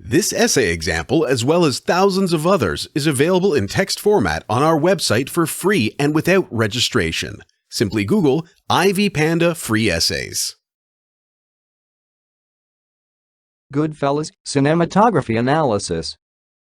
This essay example, as well as thousands of others, is available in text format on our website for free and without registration. Simply Google Ivy Panda Free Essays. Goodfellas, Cinematography Analysis.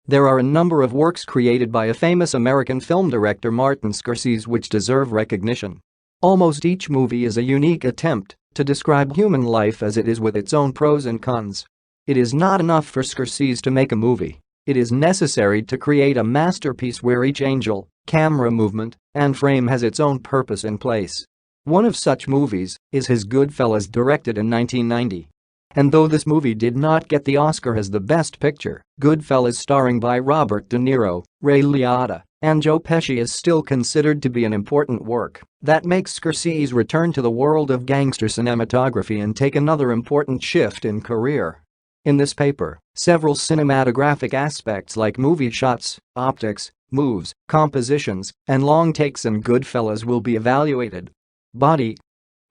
There are a number of works created by a famous American film director Martin Scorsese which deserve recognition. Almost each movie is a unique attempt to describe human life as it is with its own pros and cons. It is not enough for Scorsese to make a movie. It is necessary to create a masterpiece where each angle, camera movement, and frame has its own purpose and place. One of such movies is his Goodfellas, directed in 1990. And though this movie did not get the Oscar as the Best Picture, Goodfellas, starring by Robert De Niro, Ray Liotta, and Joe Pesci, is still considered to be an important work that makes Scorsese return to the world of gangster cinematography and take another important shift in career. In this paper, several cinematographic aspects like movie shots, optics, moves, compositions, and long takes in Goodfellas will be evaluated. Body.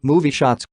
Movie shots.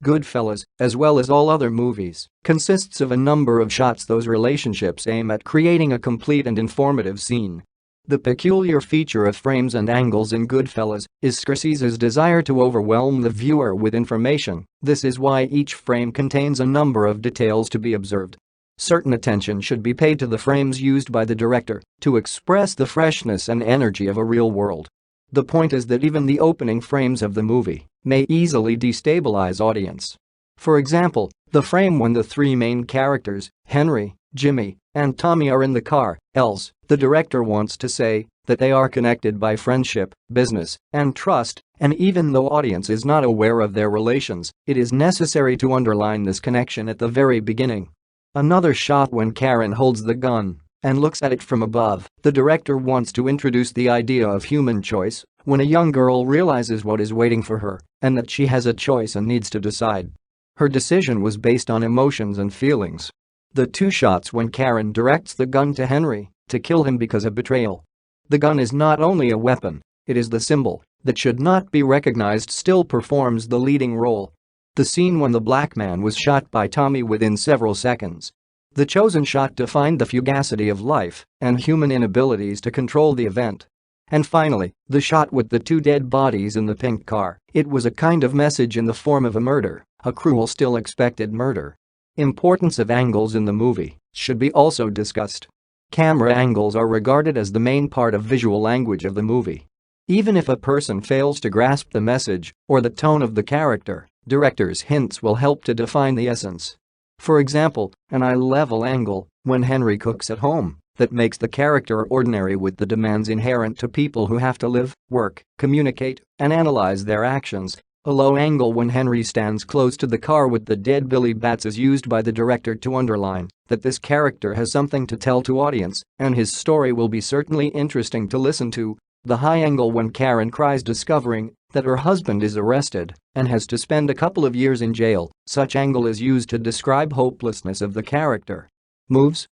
Goodfellas, as well as all other movies, consists of a number of shots. Those relationships aim at creating a complete and informative scene. The peculiar feature of frames and angles in Goodfellas is Scorsese's desire to overwhelm the viewer with information. This is why each frame contains a number of details to be observed. Certain attention should be paid to the frames used by the director to express the freshness and energy of a real world. The point is that even the opening frames of the movie may easily destabilize audience. For example, the frame when the three main characters, Henry, Jimmy, and Tommy, are in the car, else the director wants to say that they are connected by friendship, business, and trust, and even though audience is not aware of their relations, it is necessary to underline this connection at the very beginning. Another shot when Karen holds the gun and looks at it from above. The director wants to introduce the idea of human choice when a young girl realizes what is waiting for her and that she has a choice and needs to decide. Her decision was based on emotions and feelings. The two shots when Karen directs the gun to Henry to kill him because of betrayal. The gun is not only a weapon, it is the symbol that should not be recognized, still performs the leading role. The scene when the black man was shot by Tommy within several seconds. The chosen shot defined the fugacity of life and human inabilities to control the event. And finally, the shot with the two dead bodies in the pink car. It was a kind of message in the form of a murder, a cruel still expected murder. Importance of angles in the movie should be also discussed. Camera angles are regarded as the main part of visual language of the movie. Even if a person fails to grasp the message or the tone of the character, director's hints will help to define the essence. For example, an eye-level angle when Henry cooks at home that makes the character ordinary with the demands inherent to people who have to live, work, communicate, and analyze their actions. A low angle when Henry stands close to the car with the dead Billy Batts is used by the director to underline that this character has something to tell to audience and his story will be certainly interesting to listen to. The high angle when Karen cries discovering that her husband is arrested and has to spend a couple of years in jail. Such angle is used to describe hopelessness of the character. Moves.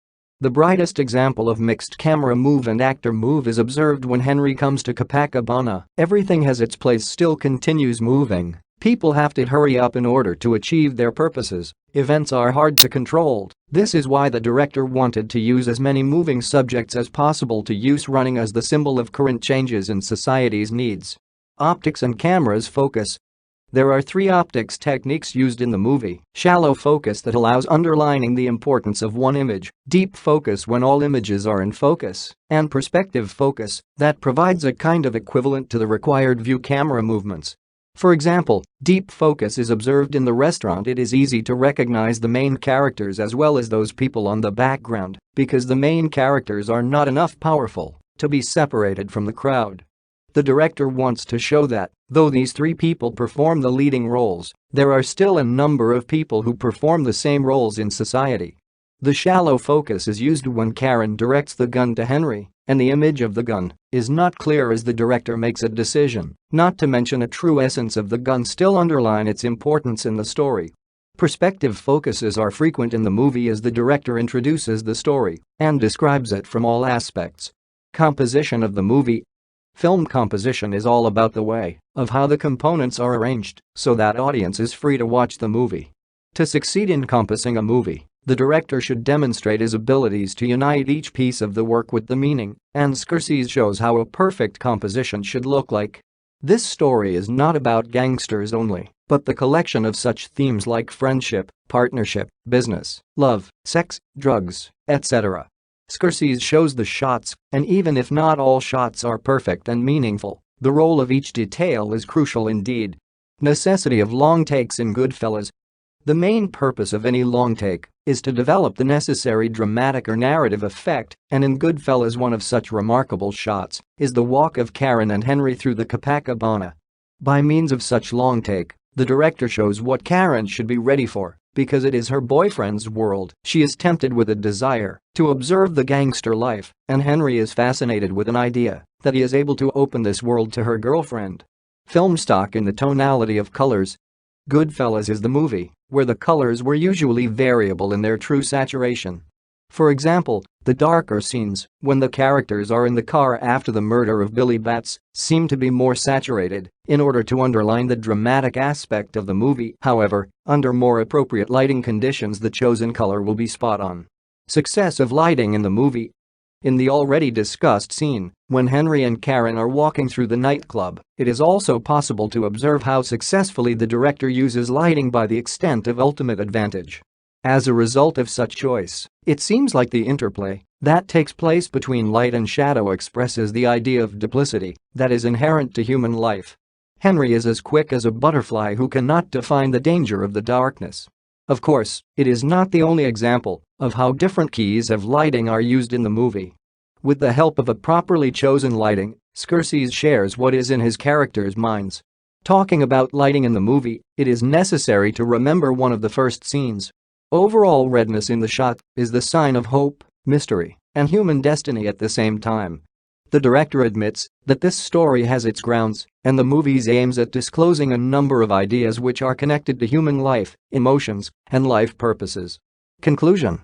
The brightest example of mixed camera move and actor move is observed when Henry comes to Copacabana. Everything has its place, still continues moving. People have to hurry up in order to achieve their purposes. Events are hard to control. This is why the director wanted to use as many moving subjects as possible to use running as the symbol of current changes in society's needs. Optics and cameras focus. There are three optics techniques used in the movie: shallow focus that allows underlining the importance of one image, deep focus when all images are in focus, and perspective focus that provides a kind of equivalent to the required view camera movements. For example, deep focus is observed in the restaurant. It is easy to recognize the main characters as well as those people on the background because the main characters are not enough powerful to be separated from the crowd. The director wants to show that, though these three people perform the leading roles, there are still a number of people who perform the same roles in society. The shallow focus is used when Karen directs the gun to Henry, and the image of the gun is not clear as the director makes a decision, not to mention a true essence of the gun still underline its importance in the story. Perspective focuses are frequent in the movie as the director introduces the story and describes it from all aspects. Composition of the movie. Film composition is all about the way of how the components are arranged so that audience is free to watch the movie. To succeed in encompassing a movie, The director should demonstrate his abilities to unite each piece of the work with the meaning, and Scorsese shows how a perfect composition should look like. This story is not about gangsters only, but the collection of such themes like friendship, partnership, business, love, sex, drugs, etc. Scorsese shows the shots, and even if not all shots are perfect and meaningful, the role of each detail is crucial indeed. Necessity of long takes in Goodfellas. The main purpose of any long take is to develop the necessary dramatic or narrative effect, and in Goodfellas one of such remarkable shots is the walk of Karen and Henry through the Copacabana. By means of such long take, the director shows what Karen should be ready for, because it is her boyfriend's world. She is tempted with a desire to observe the gangster life, and Henry is fascinated with an idea that he is able to open this world to her girlfriend. Film stock in the tonality of colors. Goodfellas is the movie where the colors were usually variable in their true saturation. For example, the darker scenes, when the characters are in the car after the murder of Billy Batts, seem to be more saturated in order to underline the dramatic aspect of the movie. However, under more appropriate lighting conditions the chosen color will be spot on. Success of lighting in the movie. In the already discussed scene, when Henry and Karen are walking through the nightclub, it is also possible to observe how successfully the director uses lighting by the extent of ultimate advantage. As a result of such choice, it seems like the interplay that takes place between light and shadow expresses the idea of duplicity that is inherent to human life. Henry is as quick as a butterfly who cannot define the danger of the darkness. Of course, it is not the only example of how different keys of lighting are used in the movie. With the help of a properly chosen lighting, Scorsese shares what is in his characters' minds. Talking about lighting in the movie, it is necessary to remember one of the first scenes. Overall redness in the shot is the sign of hope, mystery, and human destiny at the same time. The director admits that this story has its grounds, and the movie aims at disclosing a number of ideas which are connected to human life, emotions, and life purposes. Conclusion.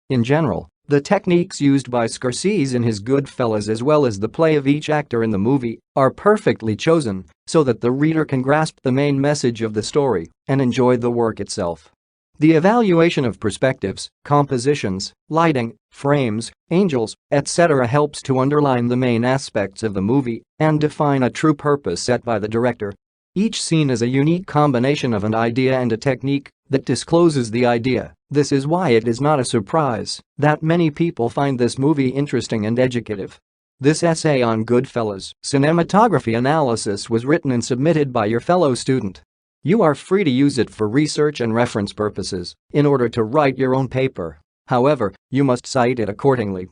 In general, the techniques used by Scorsese in his Goodfellas as well as the play of each actor in the movie are perfectly chosen so that the reader can grasp the main message of the story and enjoy the work itself. The evaluation of perspectives, compositions, lighting, frames, angles, etc. helps to underline the main aspects of the movie and define a true purpose set by the director. Each scene is a unique combination of an idea and a technique that discloses the idea. This is why it is not a surprise that many people find this movie interesting and educative. This essay on Goodfellas cinematography analysis was written and submitted by your fellow student. You are free to use it for research and reference purposes in order to write your own paper. However, you must cite it accordingly.